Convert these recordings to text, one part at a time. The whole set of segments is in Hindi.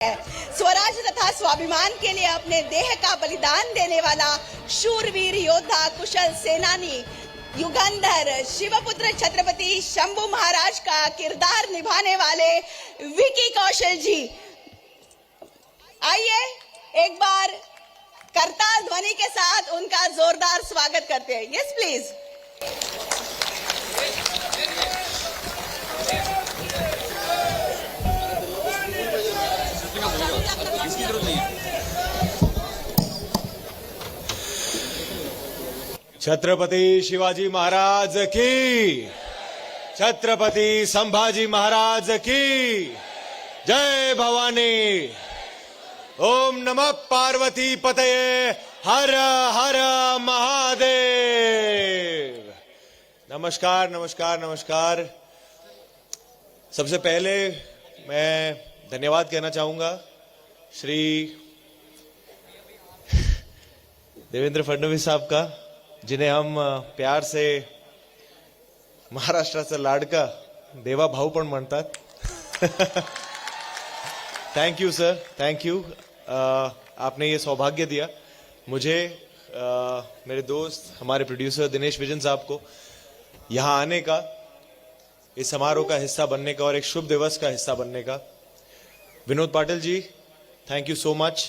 स्वराज तथा स्वाभिमान के लिए अपने देह का बलिदान देने वाला शूरवीर योद्धा कुशल सेनानी युगंधर शिवपुत्र छत्रपति शंभू महाराज का किरदार निभाने वाले विकी कौशल जी, आइए एक बार करताल ध्वनि के साथ उनका जोरदार स्वागत करते हैं। Yes please. छत्रपति शिवाजी महाराज की, छत्रपति संभाजी महाराज की जय भवानी। ओम नमः पार्वती पतये, हर हर महादेव। नमस्कार नमस्कार नमस्कार। सबसे पहले मैं धन्यवाद कहना चाहूंगा श्री देवेंद्र फडणवीस साहब का, जिन्हें हम प्यार से महाराष्ट्राचा लाडका देवा भाऊ पण म्हणतात। Thank you sir, thank you. आपने ये सौभाग्य दिया मुझे, मेरे दोस्त हमारे प्रोड्यूसर दिनेश विजन साहब को यहाँ आने का, इस समारोह का हिस्सा बनने का और एक शुभ दिवस का हिस्सा बनने का। Vinod Patil ji, thank you so much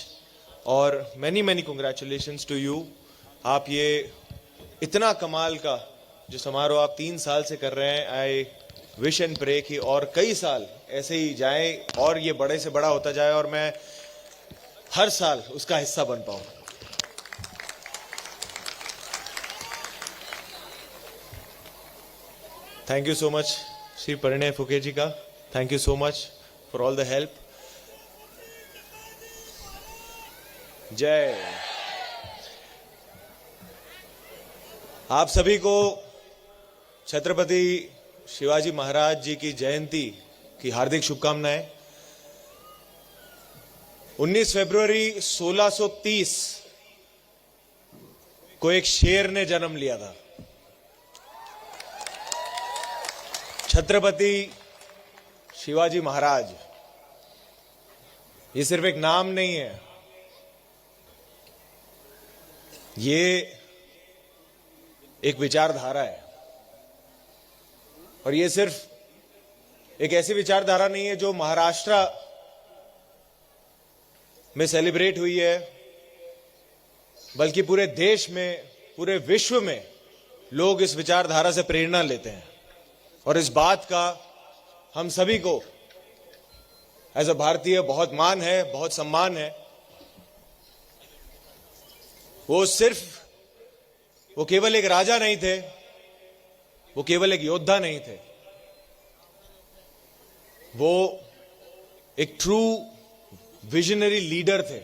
और many many congratulations to you. आप ये इतना कमाल का जो समारोह आप 3 साल से कर रहे हैं, आई विश एंड प्रे कि और कई साल ऐसे ही जाए और ये बड़े से बड़ा होता जाए और मैं हर साल उसका हिस्सा बन पाऊं। Thank you so much Shri Parinay Phuke जी का, thank you so much for all the help. जय। आप सभी को छत्रपति शिवाजी महाराज जी की जयंती की हार्दिक शुभकामनाएं। 19 फरवरी 1630 को एक शेर ने जन्म लिया था। छत्रपति शिवाजी महाराज ये सिर्फ एक नाम नहीं है, ये एक विचारधारा है। और ये सिर्फ एक ऐसी विचारधारा नहीं है जो महाराष्ट्र में सेलिब्रेट हुई है, बल्कि पूरे देश में, पूरे विश्व में लोग इस विचारधारा से प्रेरणा लेते हैं। और इस बात का हम सभी को एज अ भारतीय बहुत मान है, बहुत सम्मान है। वो केवल एक राजा नहीं थे, वो केवल एक योद्धा नहीं थे, वो एक ट्रू विजनरी लीडर थे।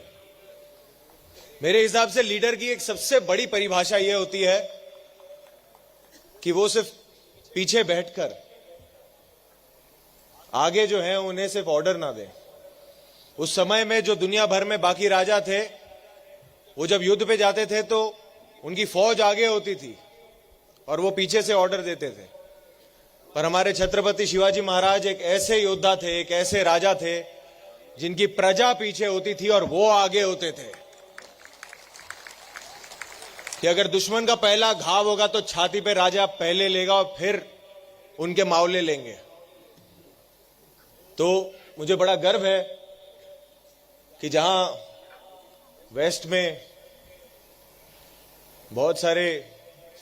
मेरे हिसाब से लीडर की एक सबसे बड़ी परिभाषा यह होती है कि वो सिर्फ पीछे बैठकर आगे जो है उन्हें सिर्फ ऑर्डर ना दें। उस समय में जो दुनिया भर में बाकी राजा थे, वो जब युद्ध पे जाते थे तो उनकी फौज आगे होती थी और वो पीछे से ऑर्डर देते थे। पर हमारे छत्रपति शिवाजी महाराज एक ऐसे योद्धा थे, एक ऐसे राजा थे जिनकी प्रजा पीछे होती थी और वो आगे होते थे कि अगर दुश्मन का पहला घाव होगा तो छाती पे राजा पहले लेगा और फिर उनके मावले लेंगे। तो मुझे बड़ा गर्व है कि जहां वेस्ट में बहुत सारे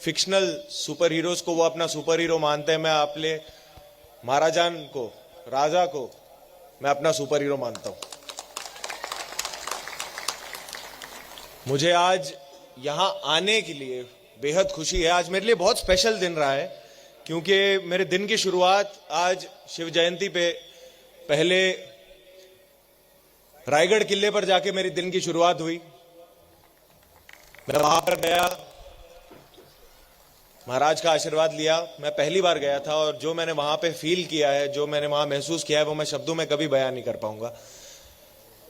फिक्शनल सुपर हीरोज को वो अपना सुपर हीरो मानते हैं, मैं अपने महाराजान को, राजा को मैं अपना सुपर हीरो मानता हूं। मुझे आज यहां आने के लिए बेहद खुशी है। आज मेरे लिए बहुत स्पेशल दिन रहा है क्योंकि मेरे दिन की शुरुआत आज शिव जयंती पे पहले रायगढ़ किले पर जाके मेरी दिन की शुरुआत हुई। मैं वहां पर गया, महाराज का आशीर्वाद लिया। मैं पहली बार गया था और जो मैंने वहां पे फील किया है, जो मैंने वहां महसूस किया है, वो मैं शब्दों में कभी बयान नहीं कर पाऊंगा।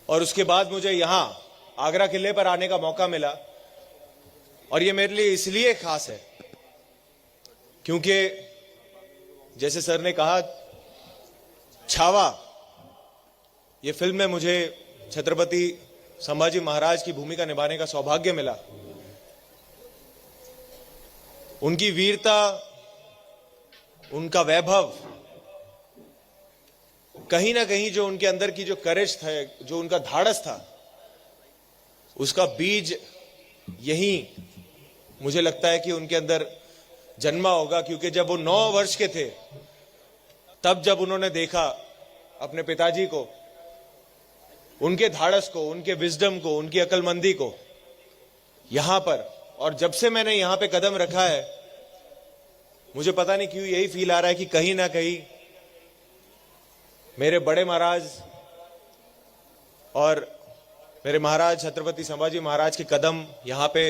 और उसके बाद मुझे यहां आगरा किले पर आने का मौका मिला और ये मेरे लिए इसलिए खास है क्योंकि जैसे सर ने कहा, छावा ये फिल्म में मुझे छत्रपति संभाजी महाराज की भूमिका निभाने का सौभाग्य मिला, उनकी वीरता, उनका वैभव, कहीं ना कहीं जो उनके अंदर की जो करेज था, जो उनका धाड़स था, उसका बीज यही मुझे लगता है कि उनके अंदर जन्मा होगा। क्योंकि जब वो 9 वर्ष के थे, तब जब उन्होंने देखा अपने पिताजी को, उनके धाड़स को, उनके विजडम को, उनकी अक्लमंदी को यहां पर, और जब से मैंने यहां पे कदम रखा है, मुझे पता नहीं क्यों यही फील आ रहा है कि कहीं ना कहीं मेरे बड़े महाराज और मेरे महाराज छत्रपति संभाजी महाराज के कदम यहां पे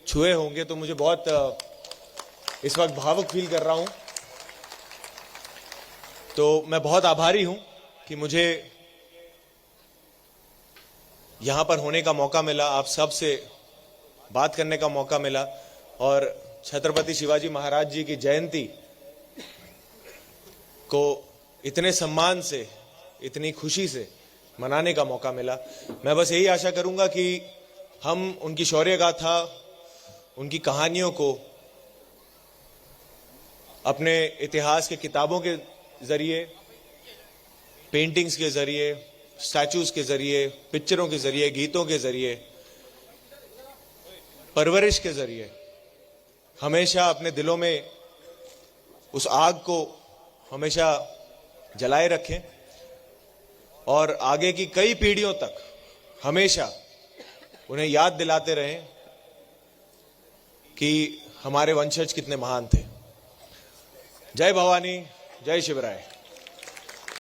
छुए होंगे। तो मुझे बहुत इस वक्त भावुक फील कर रहा हूं। तो मैं बहुत आभारी हूं कि मुझे यहां पर होने का मौका मिला, आप सब से बात करने का मौका मिला, और छत्रपति शिवाजी महाराज जी की जयंती को इतने सम्मान से, इतनी खुशी से मनाने का मौका मिला। मैं बस यही आशा करूंगा कि हम उनकी शौर्य गाथा, उनकी कहानियों को अपने इतिहास के किताबों के जरिए, पेंटिंग्स के जरिए, स्टैचूज के जरिए, पिक्चरों के जरिए, गीतों के जरिए, परवरिश के जरिए हमेशा अपने दिलों में उस आग को हमेशा जलाए रखें, और आगे की कई पीढ़ियों तक हमेशा उन्हें याद दिलाते रहें कि हमारे वंशज कितने महान थे। जय भवानी, जय शिवराय।